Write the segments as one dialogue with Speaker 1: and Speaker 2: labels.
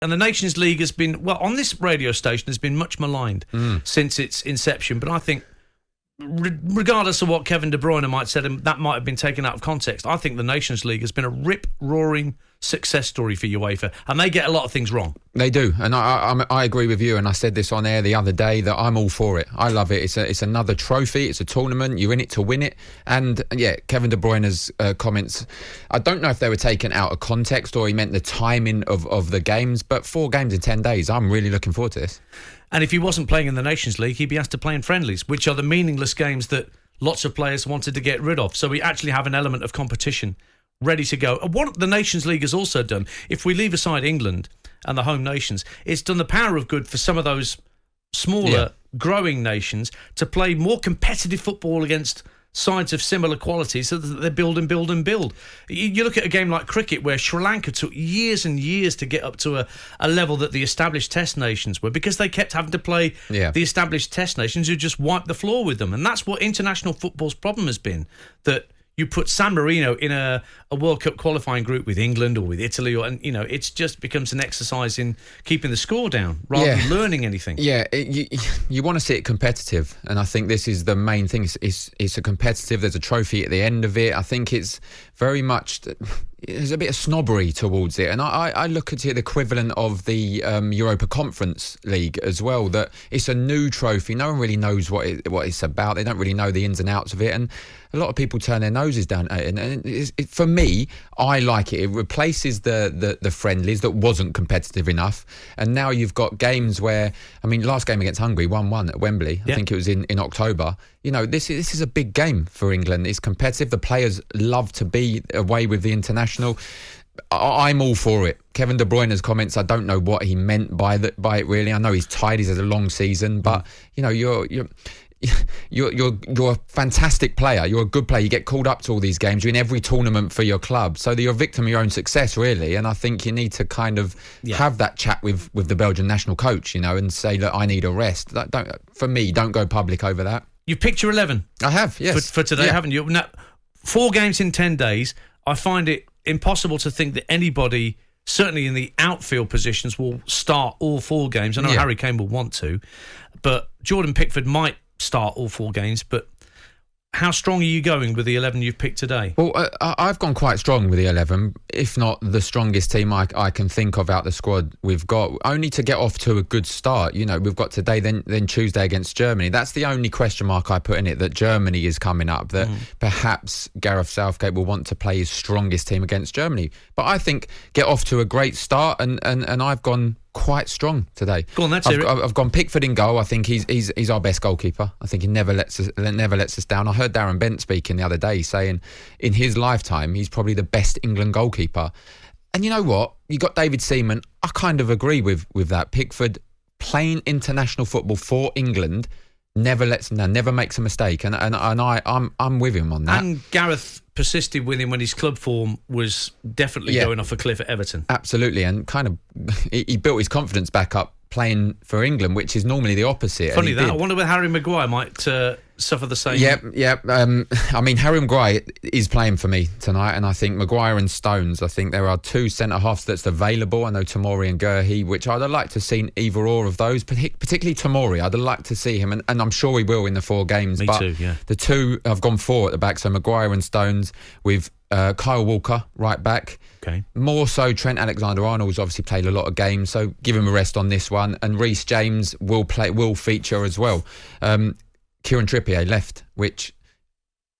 Speaker 1: And the Nations League has been, well, on this radio station, has been much maligned since its inception. But I think, regardless of what Kevin De Bruyne might have said, and that might have been taken out of context, I think the Nations League has been a rip-roaring success story for UEFA, and they get a lot of things wrong.
Speaker 2: They do, and I agree with you, and I said this on air the other day that I'm all for it. I love it. It's another trophy, it's a tournament, you're in it to win it, and yeah, Kevin De Bruyne's comments, I don't know if they were taken out of context or he meant the timing of the games, but 4 games in 10 days, I'm really looking forward to this.
Speaker 1: And if he wasn't playing in the Nations League, he'd be asked to play in friendlies, which are the meaningless games that lots of players wanted to get rid of. So we actually have an element of competition ready to go. And what the Nations League has also done, if we leave aside England and the home nations, it's done the power of good for some of those smaller, growing nations to play more competitive football against sides of similar quality so that they build and build and build. You look at a game like cricket where Sri Lanka took years and years to get up to a level that the established test nations were because they kept having to play the established test nations who just wiped the floor with them. And that's what international football's problem has been, that you put San Marino in a World Cup qualifying group with England or with Italy, it's just becomes an exercise in keeping the score down rather than learning anything.
Speaker 2: Yeah, you want to see it competitive, and I think this is the main thing. It's a competitive. There's a trophy at the end of it. I think it's very much. There's a bit of snobbery towards it, and I look at it the equivalent of the Europa Conference League as well. That it's a new trophy. No one really knows what it's about. They don't really know the ins and outs of it, and a lot of people turn their noses down at it. And for me, I like it. It replaces the friendlies that wasn't competitive enough, and now you've got games where, last game against Hungary, 1-1 at Wembley. I think it was in October. This is a big game for England. It's competitive. The players love to be away with the international. I'm all for it. Kevin De Bruyne's comments, I don't know what he meant by it really. I know he's tired. He's had a long season, but you're a fantastic player. You're a good player. You get called up to all these games. You're in every tournament for your club. So you're a victim of your own success, really. And I think you need to kind of have that chat with the Belgian national coach, and say, look, I need a rest. Don't go public over that.
Speaker 1: You've picked your 11.
Speaker 2: I have, yes.
Speaker 1: For today, haven't you? Now, 4 games in 10 days. I find it impossible to think that anybody, certainly in the outfield positions, will start all 4 games. I know Harry Kane will want to, but Jordan Pickford might start all 4 games. But how strong are you going with the 11 you've picked today?
Speaker 2: Well, I've gone quite strong with the 11, if not the strongest team I can think of out the squad we've got, only to get off to a good start. We've got today, then Tuesday against Germany. That's the only question mark I put in it, that Germany is coming up, that perhaps Gareth Southgate will want to play his strongest team against Germany. But I think get off to a great start, and I've gone quite strong today.
Speaker 1: Go on,
Speaker 2: I've gone Pickford in goal. I think he's our best goalkeeper. I think he never lets us down. I heard Darren Bent speaking the other day saying in his lifetime he's probably the best England goalkeeper. And you know what? You got David Seaman. I kind of agree with that. Pickford playing international football for England, never lets him down, never makes a mistake, and I'm with him on that.
Speaker 1: And Gareth persisted with him when his club form was definitely going off a cliff at Everton.
Speaker 2: Absolutely, and kind of he built his confidence back up playing for England, which is normally the opposite.
Speaker 1: Funny that. I wonder whether Harry Maguire might suffer the same.
Speaker 2: Yep. Harry Maguire is playing for me tonight, and I think Maguire and Stones, I think there are 2 centre-halves that's available. I know Tomori and Guehi, which I'd like to have seen either or of those, particularly Tomori. I'd like to see him, and I'm sure he will in the 4 games.
Speaker 1: Me too, yeah.
Speaker 2: The 2, I've gone 4 at the back, so Maguire and Stones with Kyle Walker right back.
Speaker 1: Okay.
Speaker 2: More so Trent Alexander-Arnold's obviously played a lot of games, so give him a rest on this one, and Reece James will feature as well. Kieran Trippier left, which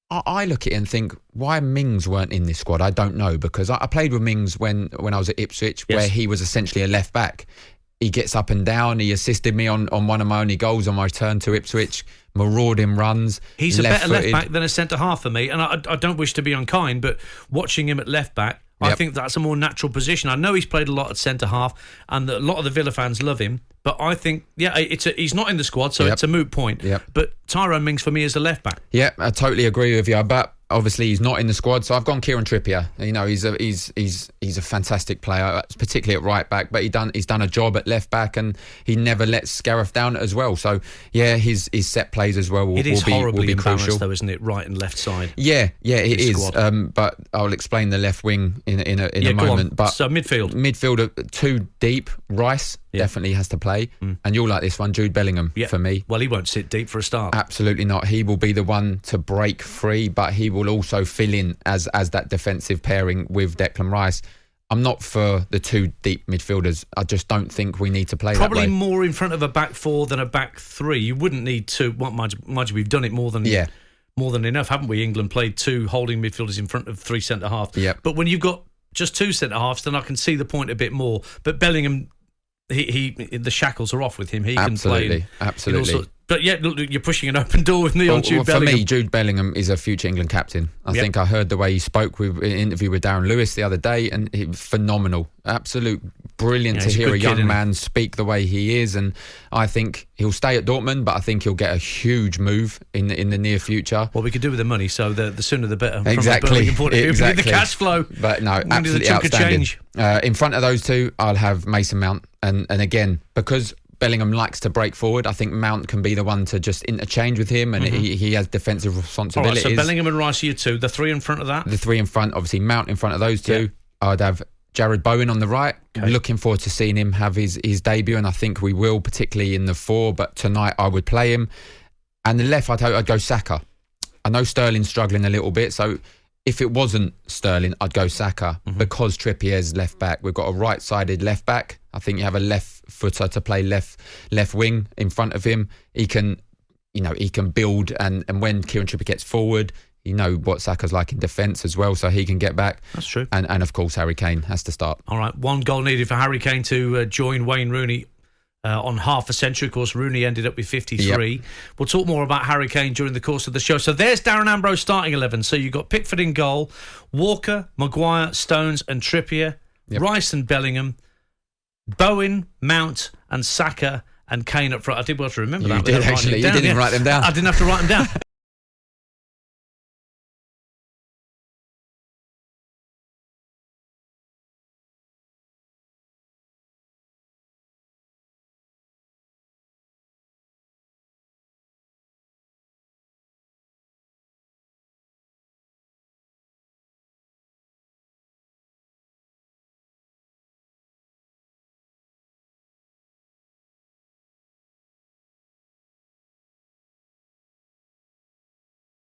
Speaker 2: I look at it and think, why Mings weren't in this squad? I don't know, because I played with Mings when I was at Ipswich, where he was essentially a left back. He gets up and down. He assisted me on one of my only goals on my return to Ipswich. Marauding runs.
Speaker 1: He's a better left back than a centre half for me, and I don't wish to be unkind, but watching him at left back, I think that's a more natural position. I know he's played a lot at centre half, and a lot of the Villa fans love him. But I think, he's not in the squad, so it's a moot point.
Speaker 2: Yep.
Speaker 1: But Tyrone Mings for me is a left back.
Speaker 2: Yeah, I totally agree with you. But obviously he's not in the squad, so I've gone Kieran Trippier. You know, he's a fantastic player, particularly at right back, but he's done a job at left back, and he never lets Gareth down as well. So yeah, his set plays as well will be crucial,
Speaker 1: though, isn't it? Right and left side.
Speaker 2: Yeah, it is. But I'll explain the left wing in a moment. But
Speaker 1: so midfield,
Speaker 2: too deep. Rice definitely has to play, and you'll like this one, Jude Bellingham for me.
Speaker 1: Well, he won't sit deep for a start.
Speaker 2: Absolutely not. He will be the one to break free, but he will also fill in as that defensive pairing with Declan Rice. I'm not for the two deep midfielders. I just don't think we need to play
Speaker 1: probably
Speaker 2: that way.
Speaker 1: More in front of a back four than a back three. You wouldn't need to. Mind you, we've done it more than enough, haven't we? England played two holding midfielders in front of three centre halves.
Speaker 2: Yep.
Speaker 1: But when you've got just two centre halves, then I can see the point a bit more. But Bellingham, the shackles are off with him. He can play.
Speaker 2: Absolutely.
Speaker 1: But yeah, look, you're pushing an open door with me on Jude Bellingham.
Speaker 2: For me, Jude Bellingham is a future England captain. I think I heard the way he spoke in an interview with Darren Lewis the other day, and he phenomenal. Absolute brilliant to hear a young man speak the way he is, and I think he'll stay at Dortmund, but I think he'll get a huge move in the near future.
Speaker 1: What we could do with the money, so the sooner the better.
Speaker 2: Exactly.
Speaker 1: From the cash flow.
Speaker 2: But no, absolutely outstanding. In front of those two, I'll have Mason Mount, and again, because Bellingham likes to break forward, I think Mount can be the one to just interchange with him, and he has defensive responsibilities.
Speaker 1: All right, so Bellingham and Rice are your two. The three in front of that?
Speaker 2: The three in front, obviously Mount in front of those two. Yeah. I'd have Jared Bowen on the right. Okay. Looking forward to seeing him have his debut, and I think we will, particularly in the four, but tonight I would play him. And the left, I'd go Saka. I know Sterling's struggling a little bit, so if it wasn't Sterling, I'd go Saka because Trippier's left back. We've got a right-sided left back. I think you have a left footer to play left wing in front of him. He can build, and when Kieran Trippier gets forward, you know what Saka's like in defence as well, so he can get back.
Speaker 1: That's true.
Speaker 2: And of course, Harry Kane has to start.
Speaker 1: All right, one goal needed for Harry Kane to join Wayne Rooney on half a century. Of course, Rooney ended up with 53. Yep. We'll talk more about Harry Kane during the course of the show. So there's Darren Ambrose starting 11. So you've got Pickford in goal, Walker, Maguire, Stones and Trippier, Rice and Bellingham, Bowen, Mount and Saka and Kane up front. I did well to remember that.
Speaker 2: You did actually. You didn't even write them down.
Speaker 1: I didn't have to write them down.